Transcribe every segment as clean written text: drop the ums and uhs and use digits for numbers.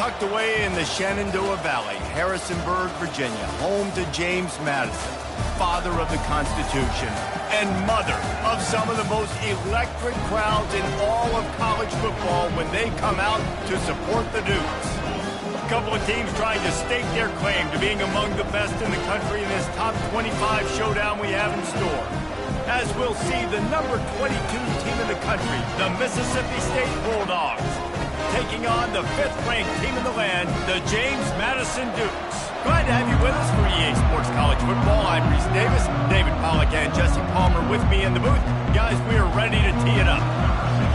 Tucked away in the Shenandoah Valley, Harrisonburg, Virginia, home to James Madison, father of the Constitution and mother of some of the most electric crowds in all of college football when they come out to support the Dukes. A couple of teams trying to stake their claim to being among the best in the country in this top 25 showdown we have in store. As we'll see the number 22 team in the country, the Mississippi State Bulldogs, taking on the 5th-ranked team in the land, the James Madison Dukes. Glad to have you with us for EA Sports College Football. I'm Reese Davis, David Pollack and Jesse Palmer with me in the booth. Guys, we are ready to tee it up.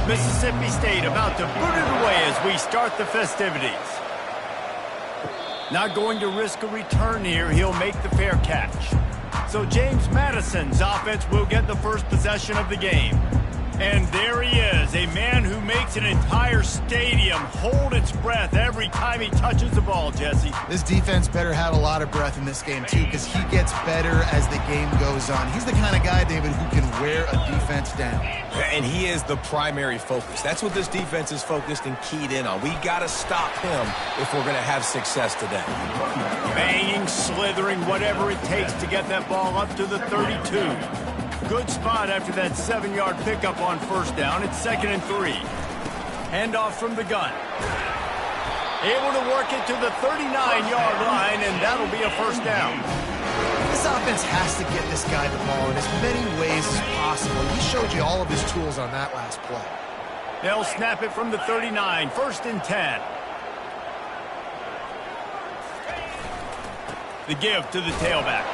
Mississippi State about to boot it away as we start the festivities. Not going to risk a return here. He'll make the fair catch. So James Madison's offense will get the first possession of the game. And there he is, a man who makes an entire stadium hold its breath every time he touches the ball, Jesse. This defense better have a lot of breath in this game, too, because he gets better as the game goes on. He's the kind of guy, David, who can wear a defense down. And he is the primary focus. That's what this defense is focused and keyed in on. We got to stop him if we're going to have success today. Banging, slithering, whatever it takes to get that ball up to the 32. Good spot after that 7-yard pickup on first down. It's 2nd and 3. Handoff from the gun. Able to work it to the 39-yard line, and that'll be a first down. This offense has to get this guy the ball in as many ways as possible. He showed you all of his tools on that last play. They'll snap it from the 39. 1st and 10. The give to the tailback.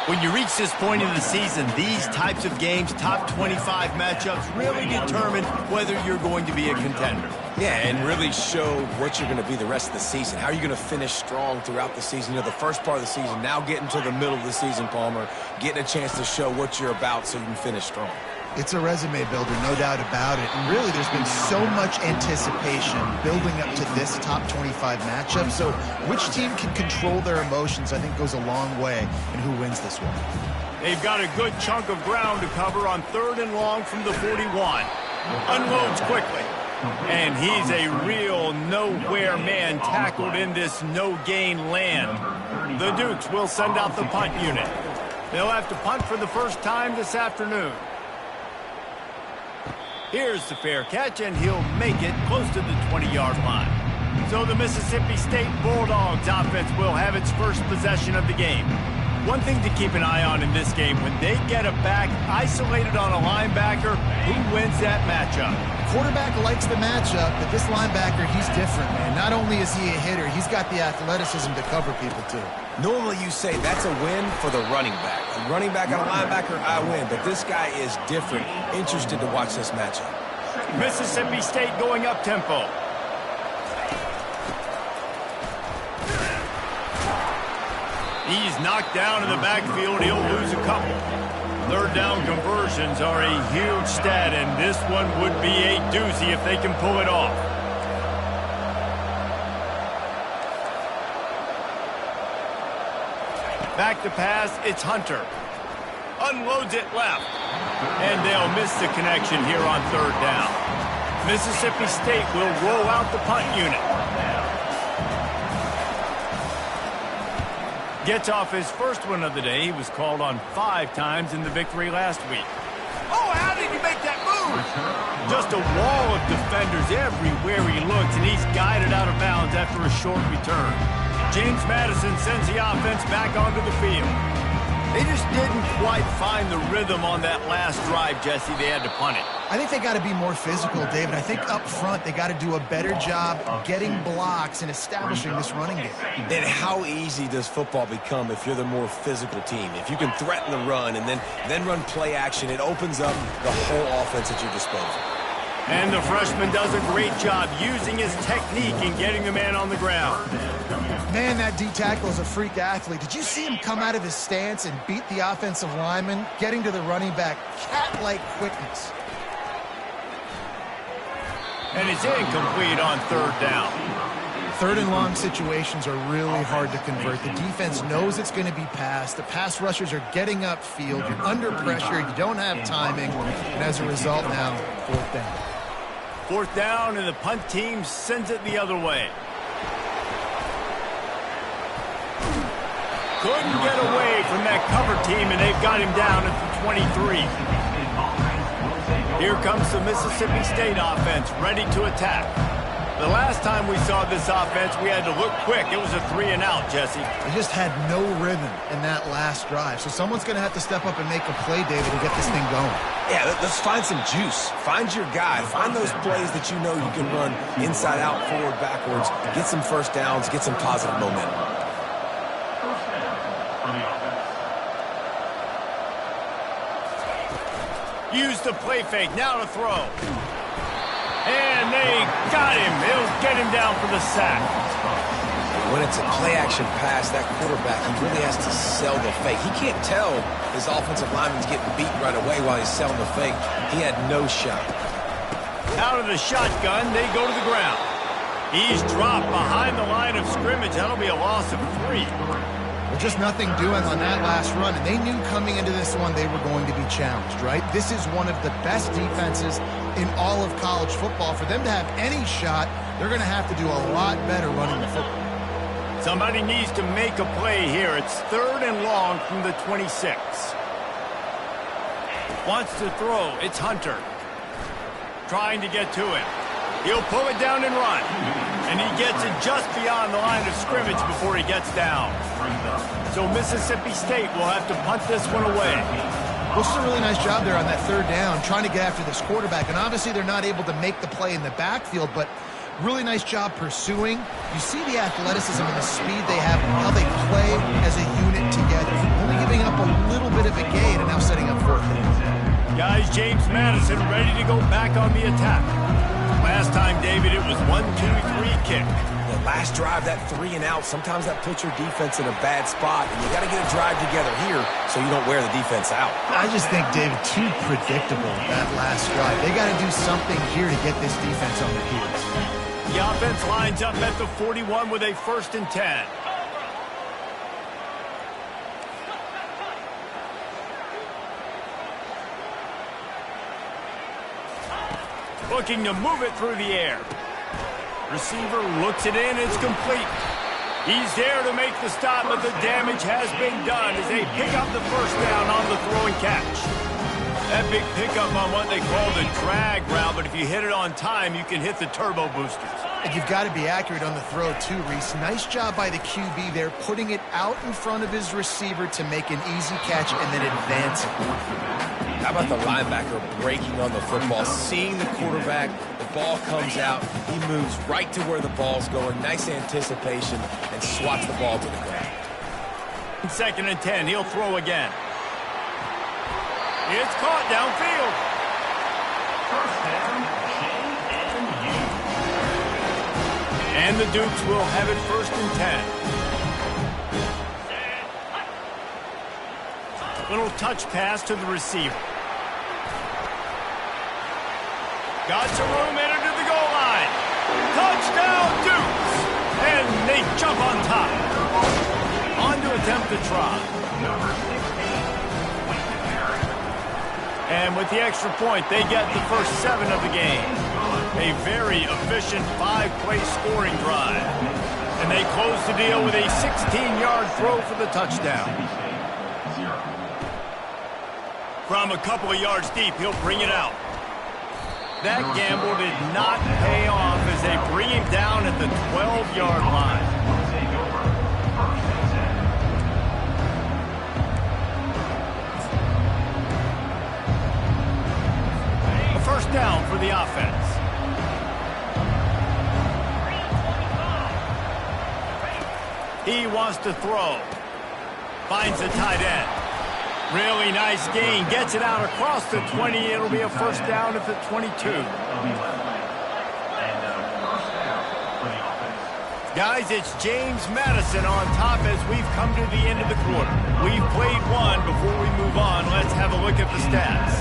When you reach this point in the season, these types of games, top 25 matchups, really determine whether you're going to be a contender. Yeah, and really show what you're going to be the rest of the season. How are you going to finish strong throughout the season? You know, the first part of the season, now getting to the middle of the season, Palmer, getting a chance to show what you're about so you can finish strong. It's a resume builder, no doubt about it. And really, there's been so much anticipation building up to this top 25 matchup. So which team can control their emotions, I think, goes a long way in who wins this one. They've got a good chunk of ground to cover on 3rd and long from the 41. Unloads quickly. And he's a real nowhere man tackled in this no-gain land. The Dukes will send out the punt unit. They'll have to punt for the first time this afternoon. Here's the fair catch, and he'll make it close to the 20-yard line. So the Mississippi State Bulldogs offense will have its first possession of the game. One thing to keep an eye on in this game, when they get a back isolated on a linebacker, who wins that matchup? Quarterback likes the matchup, but this linebacker, he's different, man. Not only is he a hitter, he's got the athleticism to cover people, too. Normally you say that's a win for the running back. A running back on a linebacker, I win. But this guy is different. Interested to watch this matchup. Mississippi State going up-tempo. He's knocked down in the backfield. He'll lose a couple. 3rd down conversions are a huge stat, and this one would be a doozy if they can pull it off. Back to pass, it's Hunter. Unloads it left. And they'll miss the connection here on 3rd down. Mississippi State will roll out the punt unit. Gets off his first one of the day. He was called on 5 times in the victory last week. Oh, how did he make that move? Just a wall of defenders everywhere he looks, and he's guided out of bounds after a short return. James Madison sends the offense back onto the field. They just didn't quite find the rhythm on that last drive, Jesse. They had to punt it. I think they got to be more physical, David. I think up front they got to do a better job getting blocks and establishing this running game. And how easy does football become if you're the more physical team? If you can threaten the run and then run play action, it opens up the whole offense at your disposal. And the freshman does a great job using his technique and getting the man on the ground. Man, that D-tackle is a freak athlete. Did you see him come out of his stance and beat the offensive lineman, getting to the running back? Cat-like quickness. And it's incomplete on 3rd down. 3rd and long situations are really hard to convert. The defense knows it's going to be passed. The pass rushers are getting upfield. You're under pressure. You don't have timing. And as a result now, 4th down. 4th down, and the punt team sends it the other way. Couldn't get away from that cover team, and they've got him down at the 23. Here comes the Mississippi State offense, ready to attack. The last time we saw this offense, we had to look quick. It was a 3-and-out, Jesse. They just had no rhythm in that last drive. So someone's going to have to step up and make a play, David, and get this thing going. Yeah, let's find some juice. Find your guy. Find those plays that you know you can run inside out, forward, backwards. Get some first downs. Get some positive momentum. Use the play fake. Now to throw. And they got him. He'll get him down for the sack. When it's a play-action pass, that quarterback, he really has to sell the fake. He can't tell his offensive lineman's getting beat right away while he's selling the fake. He had no shot. Out of the shotgun, they go to the ground. He's dropped behind the line of scrimmage. That'll be a loss of 3. Well, just nothing doing on that last run, and they knew coming into this one they were going to be challenged, right? This is one of the best defenses in all of college football. For them to have any shot, they're going to have to do a lot better running the football. Somebody needs to make a play here. It's 3rd and long from the 26. Wants to throw. It's Hunter. Trying to get to it. He'll pull it down and run. And he gets it just beyond the line of scrimmage before he gets down. So Mississippi State will have to punt this one away. Well, it's a really nice job there on that 3rd down, trying to get after this quarterback. And obviously they're not able to make the play in the backfield, but really nice job pursuing. You see the athleticism and the speed they have, how they play as a unit together. Only giving up a little bit of a gain and now setting up 4th down. Guys, James Madison ready to go back on the attack. Last time, David, it was 1-2-3 kick. The last drive, that 3-and-out, sometimes that puts your defense in a bad spot, and you got to get a drive together here so you don't wear the defense out. I just think, David, too predictable that last drive. They got to do something here to get this defense on their heels. The offense lines up at the 41 with a 1st and 10. Looking to move it through the air. Receiver looks it in. It's complete. He's there to make the stop, but the damage has been done as they pick up the 1st down on the throwing catch. That big pickup on what they call the drag route, but if you hit it on time, you can hit the turbo boosters. And you've got to be accurate on the throw, too, Reese. Nice job by the QB there, putting it out in front of his receiver to make an easy catch and then advancing. How about the linebacker breaking on the football, seeing the quarterback, the ball comes out, he moves right to where the ball's going, nice anticipation, and swats the ball to the ground. 2nd and 10, he'll throw again. It's caught downfield. And the Dukes will have it 1st and 10. Little touch pass to the receiver. Got some room, entered to the goal line. Touchdown, Dukes! And they jump on top. On to attempt the try. And with the extra point, they get the first 7 of the game. A very efficient 5-play scoring drive. And they close the deal with a 16-yard throw for the touchdown. From a couple of yards deep, he'll bring it out. That gamble did not pay off as they bring him down at the 12-yard line. A 1st down for the offense. He wants to throw. Finds the tight end. Really nice gain. Gets it out across the 20. It'll be a 1st down at the 22. Guys, it's James Madison on top as we've come to the end of the quarter. We've played one. Before we move on, let's have a look at the stats.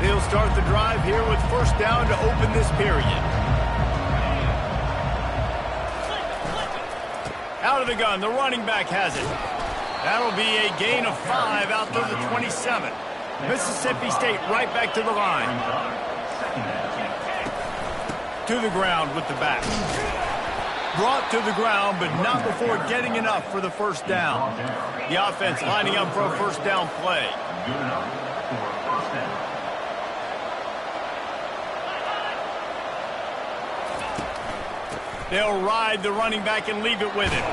They'll start the drive here with 1st down to open this period. Out of the gun, the running back has it. That'll be a gain of 5 out to the 27. Mississippi State right back to the line. to the ground with the back. Brought to the ground, but not before getting enough for the first down. The offense lining up for a first down play. They'll ride the running back and leave it with him.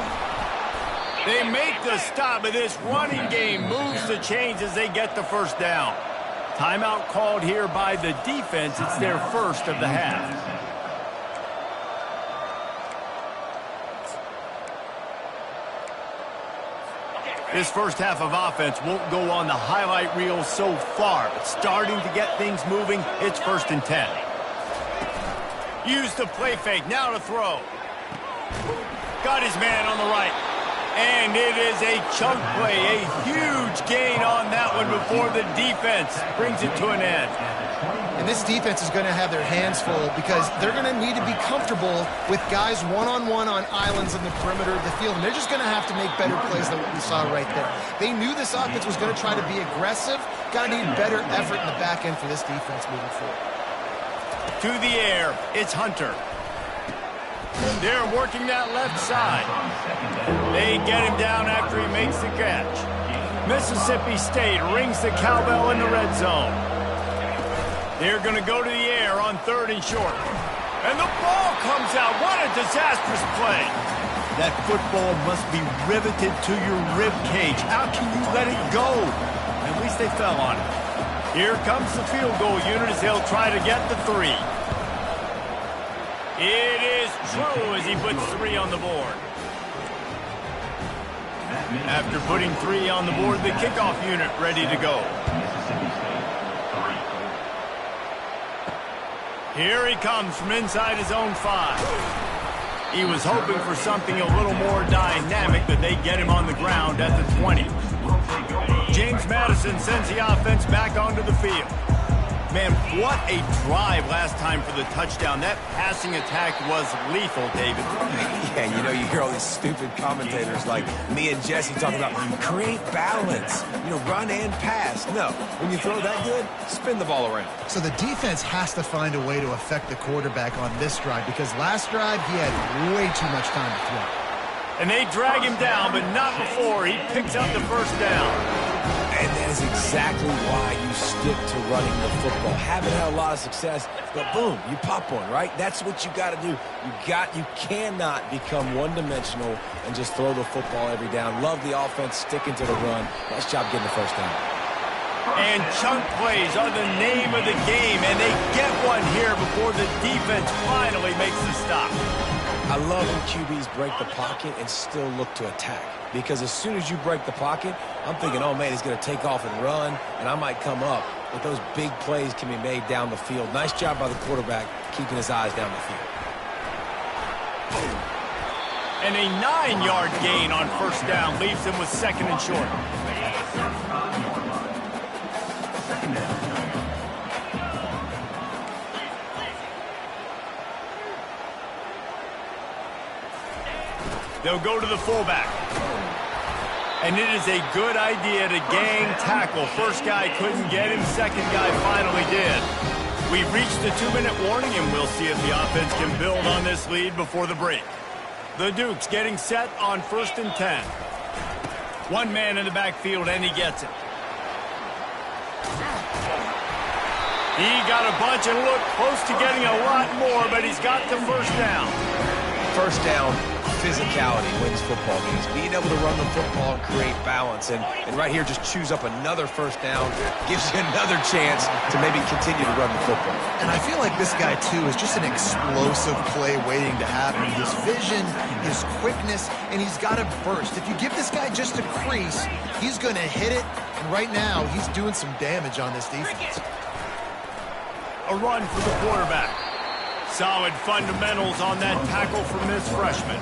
They make the stop, but this running game moves the chains as they get the first down. Timeout called here by the defense. It's their first of the half. This first half of offense won't go on the highlight reel so far, but starting to get things moving, it's 1st and 10. Use the play fake, now to throw. Got his man on the right. And it is a chunk play, a huge gain on that one before the defense brings it to an end. And this defense is going to have their hands full because they're going to need to be comfortable with guys one-on-one on islands in the perimeter of the field. And they're just going to have to make better plays than what we saw right there. They knew this offense was going to try to be aggressive. Got to need better effort in the back end for this defense moving forward. To the air, it's Hunter. They're working that left side. They get him down after he makes the catch. Mississippi State rings the cowbell in the red zone. They're going to go to the air on 3rd and short. And the ball comes out. What a disastrous play. That football must be riveted to your rib cage. How can you let it go? At least they fell on it. Here comes the field goal unit as they'll try to get the 3. It is true as he puts 3 on the board. After putting 3 on the board, the kickoff unit ready to go. Here he comes from inside his own 5. He was hoping for something a little more dynamic, but they get him on the ground at the 20. James Madison sends the offense back onto the field. Man, what a drive last time for the touchdown. That passing attack was lethal, David. Yeah, you know, you hear all these stupid commentators like me and Jesse talking about create balance, run and pass. No, when you throw that good, spin the ball around. So the defense has to find a way to affect the quarterback on this drive because last drive he had way too much time to throw. And they drag him down, but not before he picks up the first down. And that is exactly why you stick to running the football. Haven't had a lot of success, but boom, you pop one, right? That's what you got to do. You cannot become one-dimensional and just throw the football every down. Love the offense sticking to the run. Nice job getting the first down. And chunk plays are the name of the game, and they get one here before the defense finally makes the stop. I love when QBs break the pocket and still look to attack. Because as soon as you break the pocket, I'm thinking, oh, man, he's going to take off and run, and I might come up. But those big plays can be made down the field. Nice job by the quarterback keeping his eyes down the field. And a 9-yard gain on first down leaves him with 2nd and short. They'll go to the fullback. And it is a good idea to gang tackle. First guy couldn't get him. Second guy finally did. We've reached the 2-minute warning, and we'll see if the offense can build on this lead before the break. The Dukes getting set on 1st and 10. One man in the backfield, and he gets it. He got a bunch and looked close to getting a lot more, but he's got the first down. First down, physicality wins football games. Being able to run the football and create balance. And right here, just choose up another first down. Gives you another chance to maybe continue to run the football. And I feel like this guy, too, is just an explosive play waiting to happen. His vision, his quickness, and he's got a burst. If you give this guy just a crease, he's going to hit it. And right now, he's doing some damage on this defense. A run for the quarterback. Solid fundamentals on that tackle from this freshman.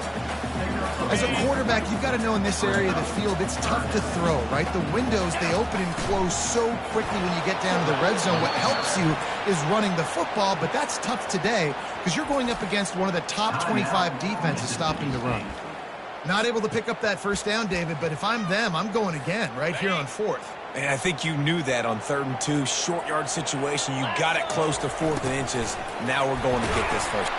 As a quarterback, you've got to know in this area of the field, it's tough to throw, right? The windows, they open and close so quickly when you get down to the red zone. What helps you is running the football, but that's tough today because you're going up against one of the top 25 defenses stopping the run. Not able to pick up that first down, David, but if I'm them, I'm going again right here on 4th. And I think you knew that on 3rd and 2, short yard situation. You got it close to 4th and inches. Now we're going to get this first.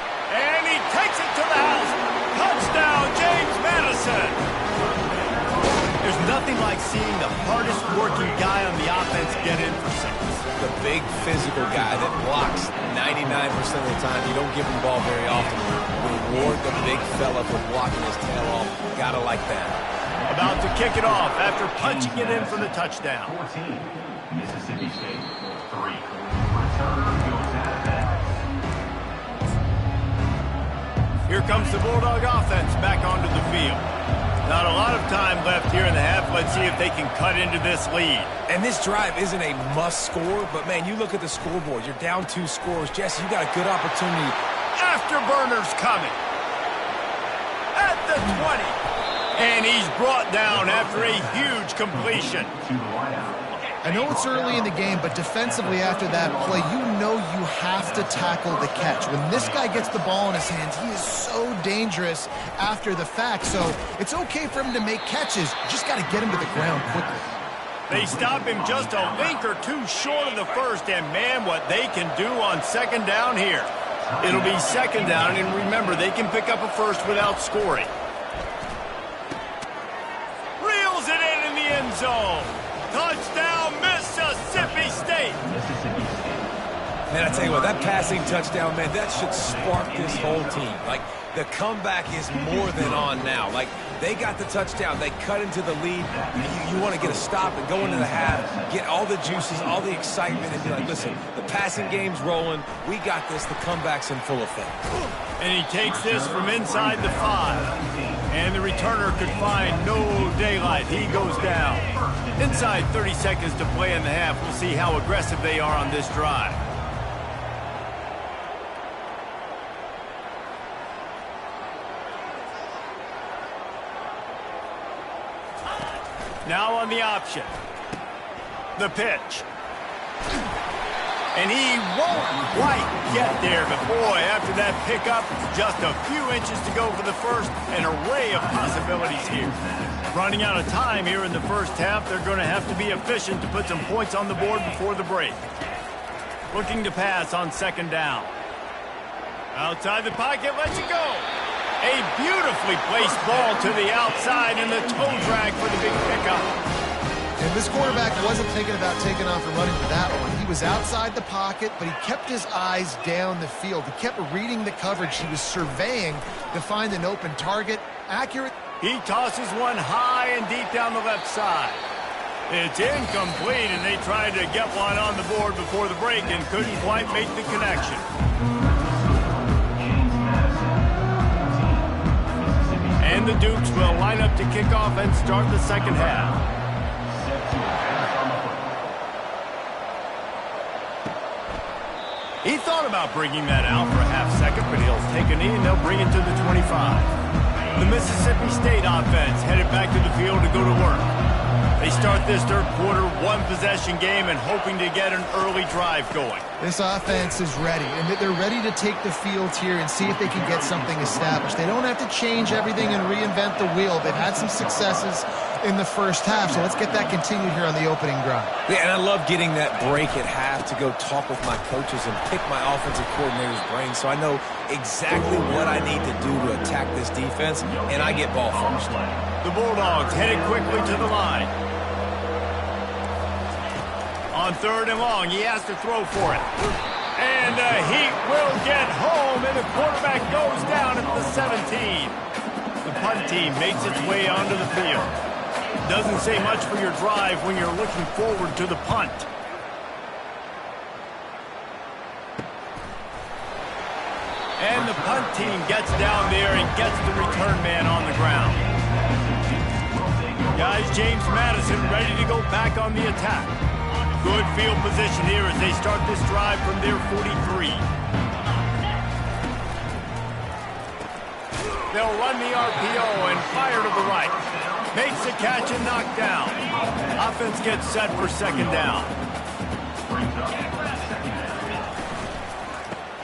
nothing like seeing the hardest working guy on the offense get in for 6. The big physical guy that blocks 99% of the time. You don't give him the ball very often. Reward the big fella for blocking his tail off. Gotta like that. About to kick it off after punching it in for the touchdown. 14, Mississippi State, 3. Return goes out of bounds. Here comes the Bulldog offense back onto the field. Not a lot of time left here in the half. Let's see if they can cut into this lead. And this drive isn't a must score, but man, you look at the scoreboard. You're down 2 scores. Jesse, you got a good opportunity. Afterburners coming. At the 20. And he's brought down after a huge completion. To the wideout. I know it's early in the game, but defensively after that play, you know you have to tackle the catch. When this guy gets the ball in his hands, he is so dangerous after the fact. So it's okay for him to make catches. You just got to get him to the ground quickly. They stop him just a link or two short of the first, and man, what they can do on second down here. It'll be second down, and remember, they can pick up a first without scoring. Reels it in the end zone. Touchdown, Mississippi State. Mississippi State. Man, I tell you what, that passing touchdown, man, that should spark this whole team. Like, the comeback is more than on now. Like, they got the touchdown. They cut into the lead. You want to get a stop and go into the half, get all the juices, all the excitement, and be like, listen, the passing game's rolling. We got this. The comeback's in full effect. And he takes this from inside the 5. And the returner could find no daylight. He goes down. Inside 30 seconds to play in the half. We'll see how aggressive they are on this drive. Now on the option. The pitch. And he won't quite get there, but boy, after that pickup, just a few inches to go for the first. An array of possibilities here. Running out of time here in the first half, they're going to have to be efficient to put some points on the board before the break. Looking to pass on second down. Outside the pocket, lets it go. A beautifully placed ball to the outside and the toe drag for the big pickup. And this quarterback wasn't thinking about taking off and running for that one. He was outside the pocket, but he kept his eyes down the field. He kept reading the coverage. He was surveying to find an open target. Accurate. He tosses one high and deep down the left side. It's incomplete, and they tried to get one on the board before the break and couldn't quite make the connection. And the Dukes will line up to kick off and start the second half. He thought about bringing that out for a half second, but he'll take a knee and they'll bring it to the 25. The Mississippi State offense headed back to the field to go to work. They start this third quarter one-possession game and hoping to get an early drive going. This offense is ready, and they're ready to take the field here and see if they can get something established. They don't have to change everything and reinvent the wheel. They've had some successes in the first half, so let's get that continued here on the opening drive. Yeah, and I love getting that break at half to go talk with my coaches and pick my offensive coordinator's brain so I know exactly what I need to do to attack this defense, and I get ball first. The Bulldogs headed quickly to the line. On third and long, he has to throw for it. And he will get home, and the quarterback goes down at the 17. The punt team makes its way onto the field. Doesn't say much for your drive when you're looking forward to the punt. And the punt team gets down there and gets the return man on the ground. Guys, James Madison ready to go back on the attack. Good field position here as they start this drive from their 43. They'll run the RPO and fire to the right. Makes the catch and knocked down. Offense gets set for second down.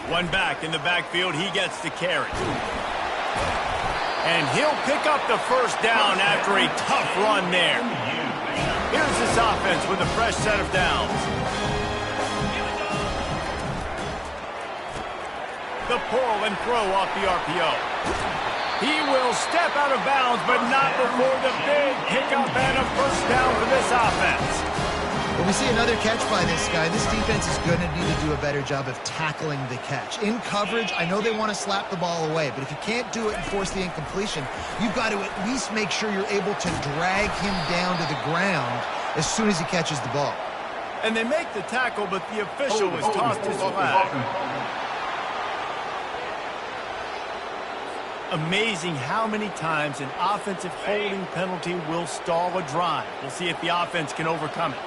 One back in the backfield. He gets the carry. And he'll pick up the first down after a tough run there. Here's this offense with a fresh set of downs. The pull and throw off the RPO. He will step out of bounds, but not before the big pickup and a first down for this offense. When we see another catch by this guy, this defense is going to need to do a better job of tackling the catch. In coverage, I know they want to slap the ball away, but if you can't do it and force the incompletion, you've got to at least make sure you're able to drag him down to the ground as soon as he catches the ball. And they make the tackle, but the official has tossed his flag. Amazing how many times an offensive holding penalty will stall a drive. We'll see if the offense can overcome it.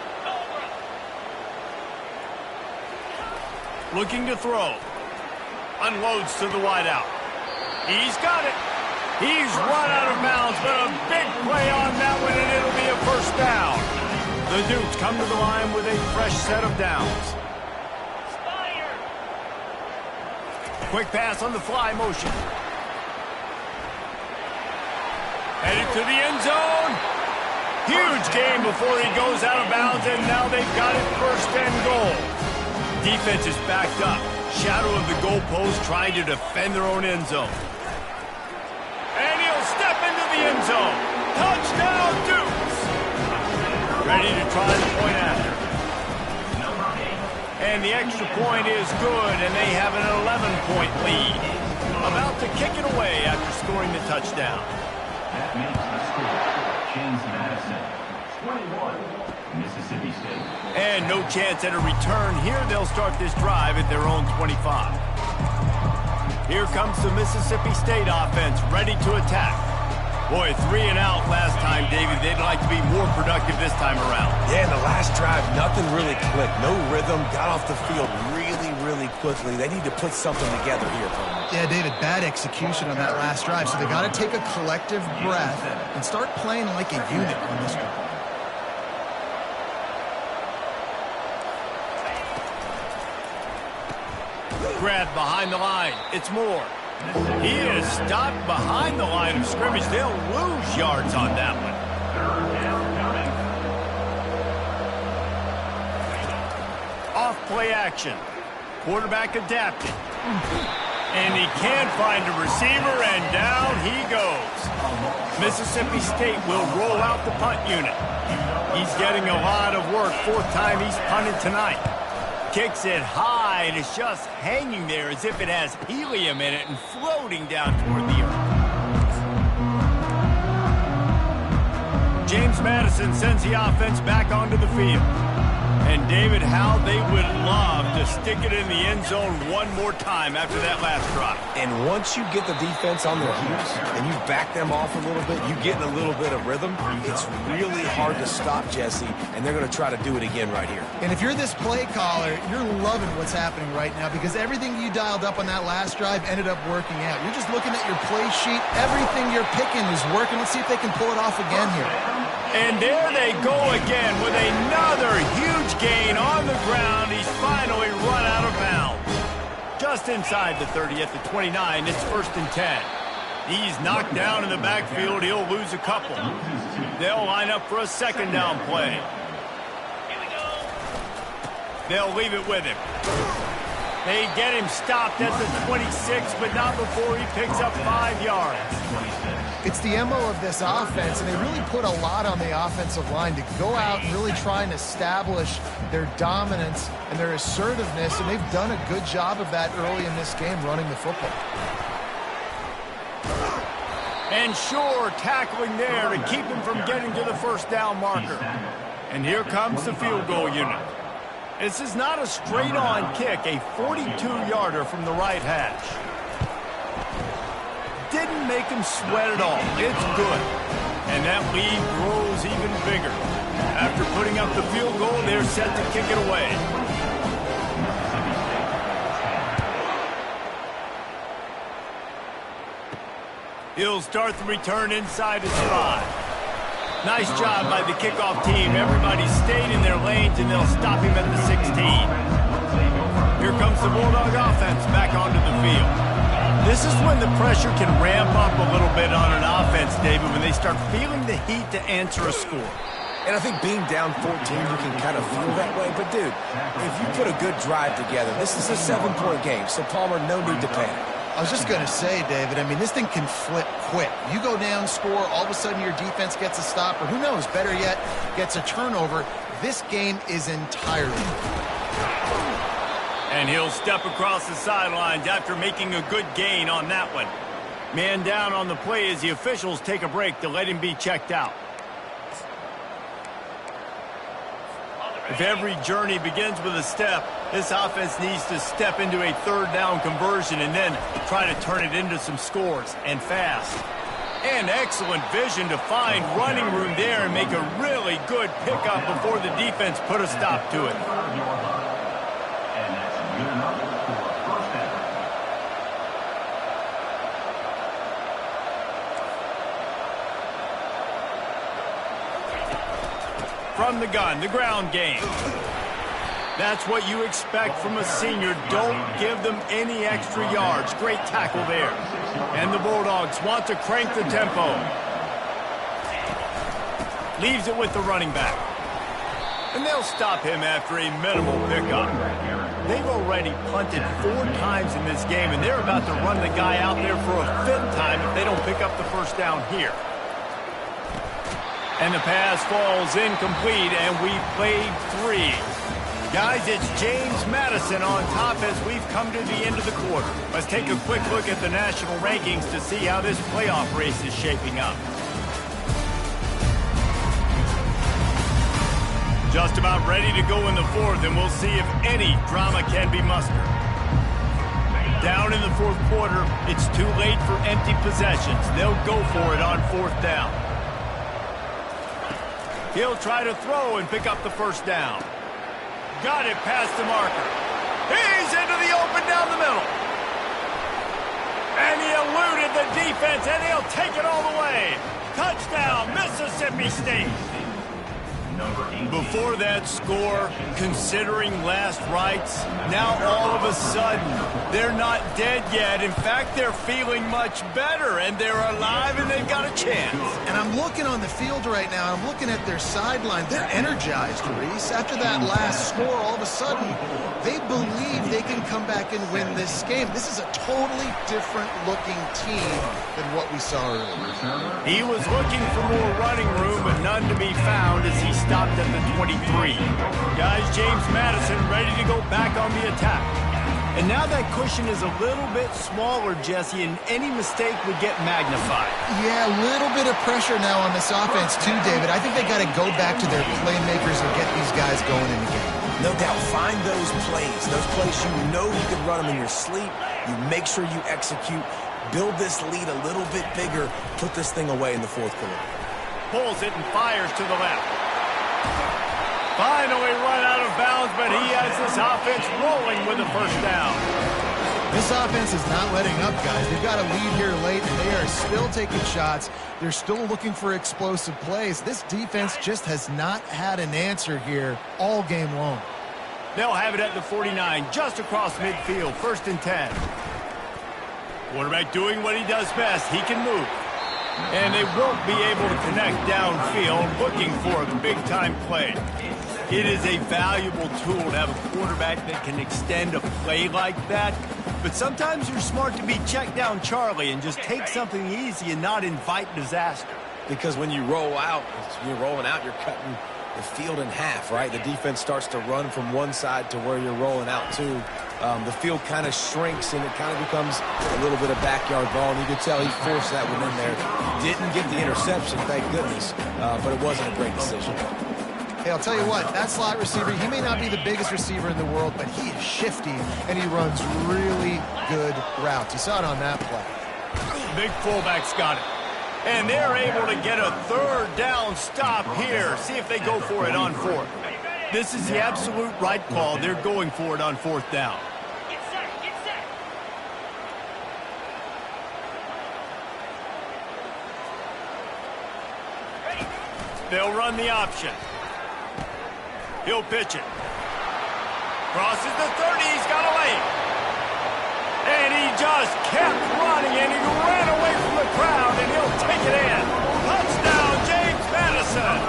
Looking to throw. Unloads to the wideout. He's got it. He's run out of bounds, but a big play on that one, and it'll be a first down. The Dukes come to the line with a fresh set of downs. Quick pass on the fly motion. Headed to the end zone. Huge gain before he goes out of bounds, and now they've got it first and goal. Defense is backed up. Shadow of the goalpost trying to defend their own end zone. And he'll step into the end zone. Touchdown, Dukes. Ready to try the point after. And the extra point is good, and they have an 11-point lead. About to kick it away after scoring the touchdown. That makes the score. James Madison, 21, Mississippi State. And no chance at a return here. They'll start this drive at their own 25. Here comes the Mississippi State offense, ready to attack. Boy, 3 and out last time, David. They'd like to be more productive this time around. Yeah, in the last drive, nothing really clicked. No rhythm, got off the field really quickly. They need to put something together here, Coleman. Yeah, David, bad execution on that last drive, so they got to take a collective breath and start playing like a unit on this one. Grabbed behind the line. It's Moore. He is stopped behind the line of scrimmage. They'll lose yards on that one. Off play action. Quarterback adapted. And he can't find a receiver, and down he goes. Mississippi State will roll out the punt unit. He's getting a lot of work. 4th time he's punted tonight. Kicks it high, and it's just hanging there as if it has helium in it and floating down toward the earth. James Madison sends the offense back onto the field. And David, how they would love to stick it in the end zone one more time after that last drive. And once you get the defense on their heels and you back them off a little bit, you get in a little bit of rhythm, it's really hard to stop, Jesse, and they're going to try to do it again right here. And if you're this play caller, you're loving what's happening right now because everything you dialed up on that last drive ended up working out. You're just looking at your play sheet. Everything you're picking is working. Let's see if they can pull it off again here. And there they go again with another huge gain on the ground. He's finally run out of bounds. Just inside the 30 at the 29, it's 1st and 10. He's knocked down in the backfield. He'll lose a couple. They'll line up for a 2nd down play. They'll leave it with him. They get him stopped at the 26, but not before he picks up 5 yards. It's the MO of this offense, and they really put a lot on the offensive line to go out and really try and establish their dominance and their assertiveness, and they've done a good job of that early in this game running the football. And sure, tackling there to keep him from getting to the 1st down marker. And here comes the field goal unit. This is not a straight-on kick, a 42-yarder from the right hash. Didn't make him sweat at all. It's good. And that lead grows even bigger. After putting up the field goal, they're set to kick it away. He'll start the return inside his 5. Nice job by the kickoff team. Everybody stayed in their lanes, and they'll stop him at the 16. Here comes the Bulldog offense back onto the field. This is when the pressure can ramp up a little bit on an offense, David, when they start feeling the heat to answer a score. And I think being down 14, you can kind of feel that way. But, dude, if you put a good drive together, this is a 7-point game, so Palmer, no need to panic. I was just going to say, David, I mean, this thing can flip quick. You go down, score, all of a sudden your defense gets a stop, or who knows, better yet, gets a turnover. This game is entirely. And he'll step across the sidelines after making a good gain on that one. Man down on the play as the officials take a break to let him be checked out. If every journey begins with a step, this offense needs to step into a third down conversion and then try to turn it into some scores, and fast. And excellent vision to find running room there and make a really good pickup before the defense put a stop to it. And that's good enough for a first down. From the gun, the ground game. That's what you expect from a senior. Don't give them any extra yards. Great tackle there. And the Bulldogs want to crank the tempo. Leaves it with the running back. And they'll stop him after a minimal pickup. They've already punted 4 times in this game, and they're about to run the guy out there for a 5th time if they don't pick up the first down here. And the pass falls incomplete, and we played 3. Guys, it's James Madison on top as we've come to the end of the quarter. Let's take a quick look at the national rankings to see how this playoff race is shaping up. Just about ready to go in the 4th, and we'll see if any drama can be mustered. Down in the 4th quarter, it's too late for empty possessions. They'll go for it on 4th down. He'll try to throw and pick up the first down. Got it past the marker. He's into the open down the middle. And he eluded the defense, and he'll take it all the way. Touchdown, Mississippi State. Before that score, considering last rites, now all of a sudden, they're not dead yet. In fact, they're feeling much better, and they're alive, and they've got a chance. And I'm looking on the field right now, I'm looking at their sideline. They're energized, Reese. After that last score, all of a sudden, they believe they can come back and win this game. This is a totally different-looking team than what we saw earlier. He was looking for more running room, but none to be found as he stopped at the 23. Guys, James Madison ready to go back on the attack. And now that cushion is a little bit smaller, Jesse, and any mistake would get magnified. Yeah, a little bit of pressure now on this offense too, David. I think they got to go back to their playmakers and get these guys going in the game. No doubt, find those plays you know you can run them in your sleep. You make sure you execute, build this lead a little bit bigger, put this thing away in the 4th quarter. Pulls it and fires to the left. Finally run out of bounds, but he has this offense rolling with a first down. This offense is not letting up, guys. They've got a lead here late, and they are still taking shots. They're still looking for explosive plays. This defense just has not had an answer here all game long. They'll have it at the 49, just across midfield, 1st and 10. Quarterback doing what he does best. He can move. And they won't be able to connect downfield, looking for a big-time play. It is a valuable tool to have a quarterback that can extend a play like that. But sometimes you're smart to be check down Charlie and just take something easy and not invite disaster. Because when you roll out, you're rolling out, you're cutting the field in half, right? The defense starts to run from one side to where you're rolling out to. The field kind of shrinks, and it kind of becomes a little bit of backyard ball. And you could tell he forced that one in there. Didn't get the interception, thank goodness, but it wasn't a great decision. Hey, I'll tell you what, that slot receiver, he may not be the biggest receiver in the world, but he is shifty, and he runs really good routes. You saw it on that play. Big fullback's got it. And they're able to get a 3rd down stop here. See if they go for it on 4th. This is the absolute right call. They're going for it on 4th down. They'll run the option. He'll pitch it. Crosses the 30. He's got a lane. And he just kept running, and he ran away from the crowd, and he'll take it in. Touchdown, James Madison.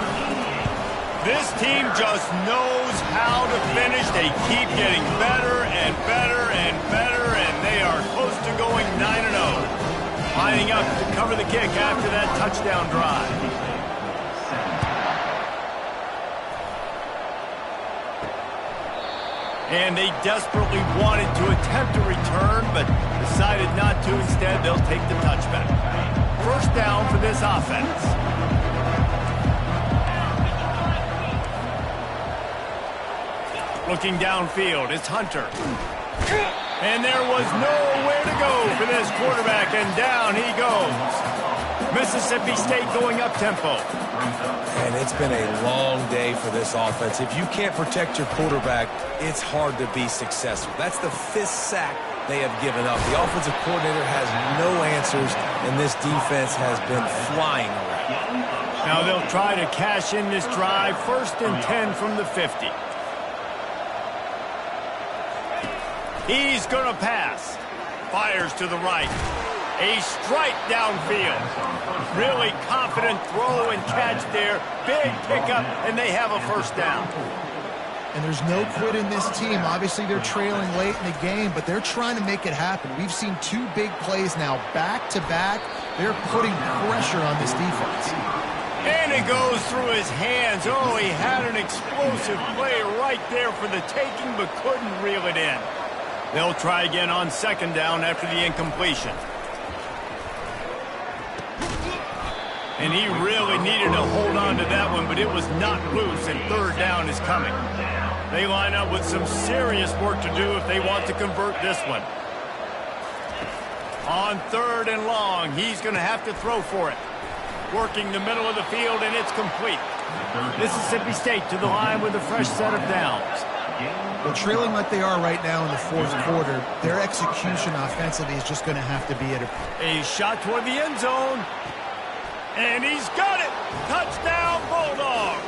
This team just knows how to finish. They keep getting better and better and better, and they are they're close to going 9-0. Lining up to cover the kick after that touchdown drive. And they desperately wanted to attempt a return, but decided not to. Instead, they'll take the touchback. First down for this offense. Looking downfield, it's Hunter. And there was nowhere to go for this quarterback, and down he goes. Mississippi State going up-tempo. And it's been a long day for this offense. If you can't protect your quarterback, it's hard to be successful. That's the 5th sack they have given up. The offensive coordinator has no answers, and this defense has been flying around. Now they'll try to cash in this drive. 1st and 10 from the 50. He's going to pass. Fires to the right. A strike downfield. Really confident throw and catch there. Big pickup, and they have a first down. And there's no quit in this team. Obviously, they're trailing late in the game, but they're trying to make it happen. We've seen 2 big plays now, back-to-back. They're putting pressure on this defense. And it goes through his hands. Oh, he had an explosive play right there for the taking, but couldn't reel it in. They'll try again on 2nd down after the incompletion. And he really needed to hold on to that one, but it was not loose, and 3rd down is coming. They line up with some serious work to do if they want to convert this one. On 3rd and long, he's going to have to throw for it. Working the middle of the field, and it's complete. Mississippi State to the line with a fresh set of downs. Well, trailing like they are right now in the 4th quarter, their execution offensively is just going to have to be at a shot toward the end zone. And he's got it! Touchdown, Bulldogs!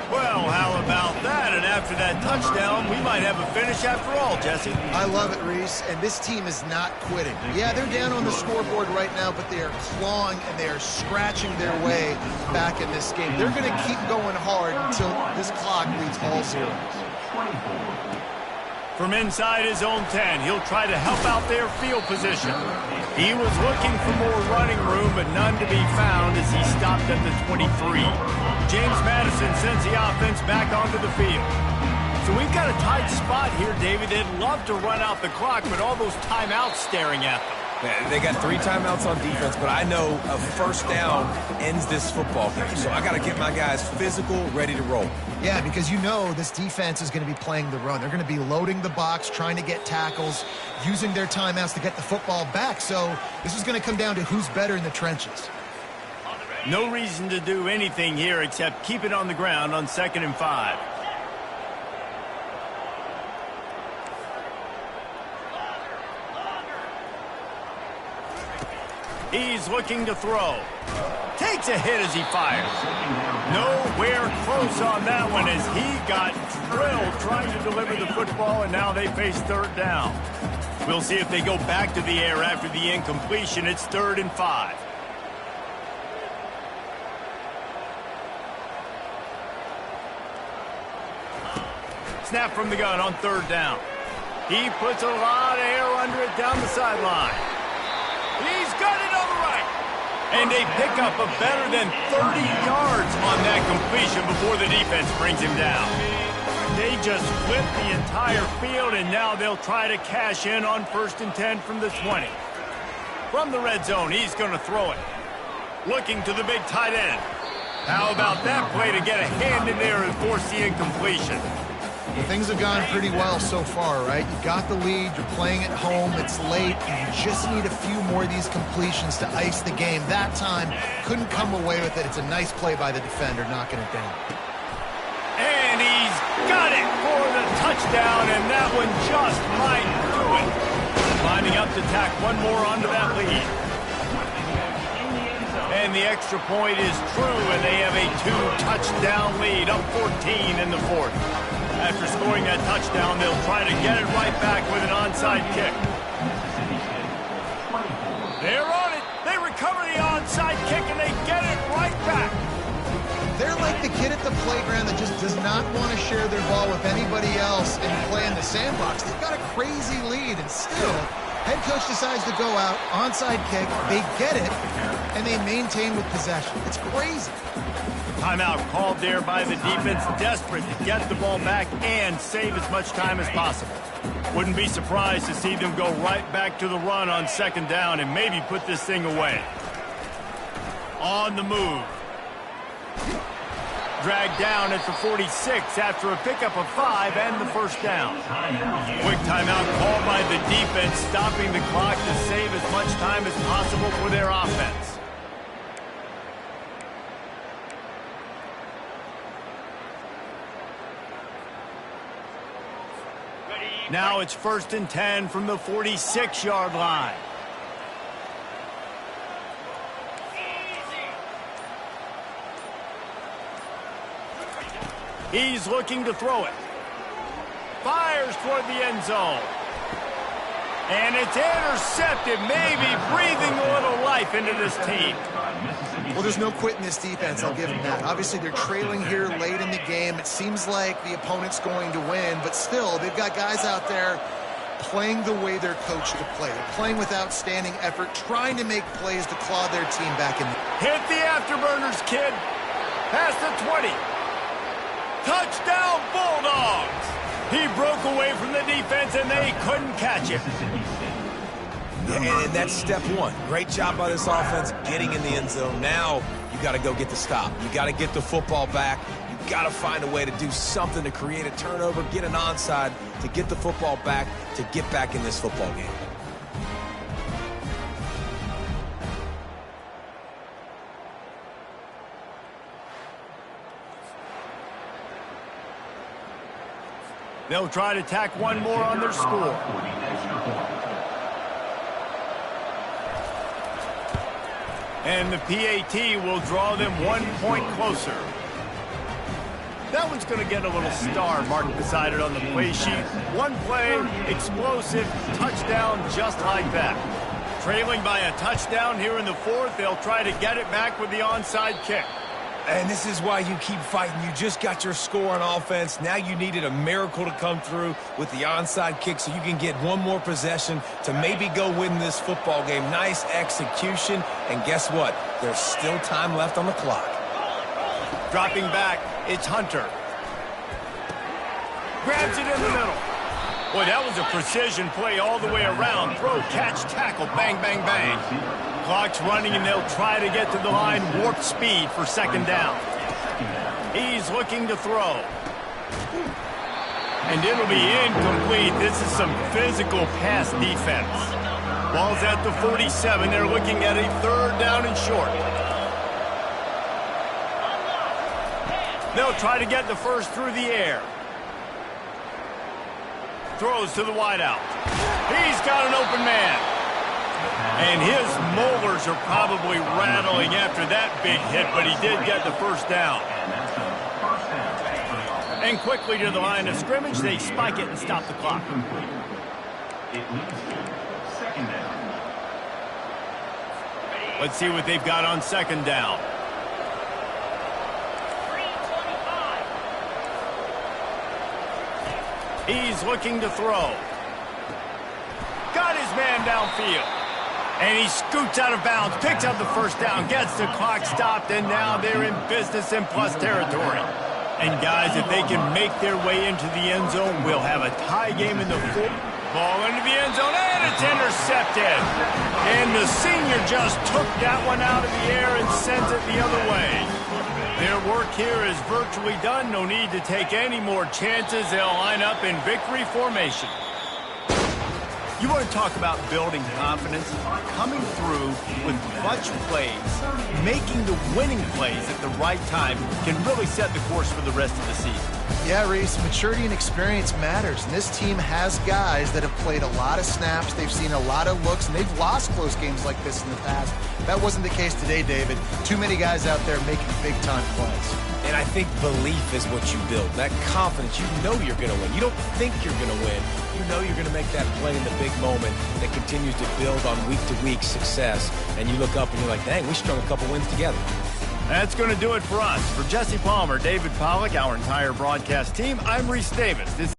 Well, how about that? And after that touchdown, we might have a finish after all, Jesse. I love it, Reese, and this team is not quitting. Yeah, they're down on the scoreboard right now, but they are clawing and they are scratching their way back in this game. They're going to keep going hard until this clock reads all zeros. From inside his own 10, he'll try to help out their field position. He was looking for more running room, but none to be found as he stopped at the 23. James Madison sends the offense back onto the field. So we've got a tight spot here, David. They'd love to run out the clock, but all those timeouts staring at them. They got 3 timeouts on defense, but I know a first down ends this football game. So I got to get my guys physical, ready to roll. Yeah, because you know this defense is going to be playing the run. They're going to be loading the box, trying to get tackles, using their timeouts to get the football back. So this is going to come down to who's better in the trenches. No reason to do anything here except keep it on the ground on 2nd and 5. He's looking to throw. Takes a hit as he fires. Nowhere close on that one as he got drilled trying to deliver the football, and now they face 3rd down. We'll see if they go back to the air after the incompletion. It's 3rd and 5. Snap from the gun on 3rd down. He puts a lot of air under it down the sideline. He's got it on the right. And a pickup of better than 30 yards on that completion before the defense brings him down. They just flipped the entire field, and now they'll try to cash in on 1st and 10 from the 20. From the red zone, he's going to throw it. Looking to the big tight end. How about that play to get a hand in there and force the incompletion? Well, things have gone pretty well so far, right? You got the lead, you're playing at home, it's late, and you just need a few more of these completions to ice the game. That time, couldn't come away with it. It's a nice play by the defender, knocking it down. And he's got it for the touchdown, and that one just might do it. Lining up to tack one more onto that lead. And the extra point is true, and they have a 2-touchdown lead, up 14 in the 4th. After scoring that touchdown, they'll try to get it right back with an onside kick. They're on it. They recover the onside kick, and they get it right back. They're like the kid at the playground that just does not want to share their ball with anybody else and play in the sandbox. They've got a crazy lead, and still, head coach decides to go out, onside kick, they get it, and they maintain with possession. It's crazy. Timeout called there by the defense, desperate to get the ball back and save as much time as possible. Wouldn't be surprised to see them go right back to the run on second down and maybe put this thing away. On the move. Dragged down at the 46 after a pickup of 5 and the first down. Quick timeout called by the defense, stopping the clock to save as much time as possible for their offense. Now it's 1st and 10 from the 46-yard line. He's looking to throw it. Fires toward the end zone. And it's intercepted, maybe breathing a little life into this team. Well, there's no quit in this defense, I'll give them that. Obviously, they're trailing here late in the game. It seems like the opponent's going to win, but still, they've got guys out there playing the way they're coached to play. They're playing with outstanding effort, trying to make plays to claw their team back in. Hit the afterburners, kid. Past the 20. Touchdown, Bulldogs! He broke away from the defense, and they couldn't catch him. And that's step one. Great job by this offense getting in the end zone. Now you got to go get the stop. You got to get the football back. You got to find a way to do something to create a turnover, get an onside, to get the football back, to get back in this football game. They'll try to tack one more on their score. And the PAT will draw them 1 point closer. That one's going to get a little star marked beside it on the play sheet. One play, explosive, touchdown just like that. Trailing by a touchdown here in the 4th, they'll try to get it back with the onside kick. And this is why you keep fighting. You just got your score on offense. Now you needed a miracle to come through with the onside kick so you can get one more possession to maybe go win this football game. Nice execution. And guess what? There's still time left on the clock. Dropping back, it's Hunter. Grabs it in the middle. Boy, that was a precision play all the way around. Throw, catch, tackle, bang, bang, bang. Clock's running, and they'll try to get to the line, warp speed for second down. He's looking to throw. And it'll be incomplete. This is some physical pass defense. Ball's at the 47. They're looking at a 3rd down and short. They'll try to get the first through the air. Throws to the wideout. He's got an open man. And his molars are probably rattling after that big hit, but he did get the first down. And quickly to the line of scrimmage, they spike it and stop the clock. Let's see what they've got on second down. He's looking to throw. Got his man downfield. And he scoots out of bounds, picks up the first down, gets the clock stopped, and now they're in business in plus territory. And guys, if they can make their way into the end zone, we'll have a tie game in the 4th. Ball into the end zone, and it's intercepted. And the senior just took that one out of the air and sends it the other way. Their work here is virtually done. No need to take any more chances. They'll line up in victory formation. You want to talk about building confidence? Coming through with clutch plays, making the winning plays at the right time can really set the course for the rest of the season. Yeah, Reese, maturity and experience matters. And this team has guys that have played a lot of snaps. They've seen a lot of looks, and they've lost close games like this in the past. That wasn't the case today, David. Too many guys out there making big-time plays. And I think belief is what you build. That confidence, you know you're going to win. You don't think you're going to win. You know you're going to make that play in the big moment that continues to build on week-to-week success. And you look up and you're like, dang, we strung a couple wins together. That's going to do it for us. For Jesse Palmer, David Pollack, our entire broadcast team, I'm Reese Davis. This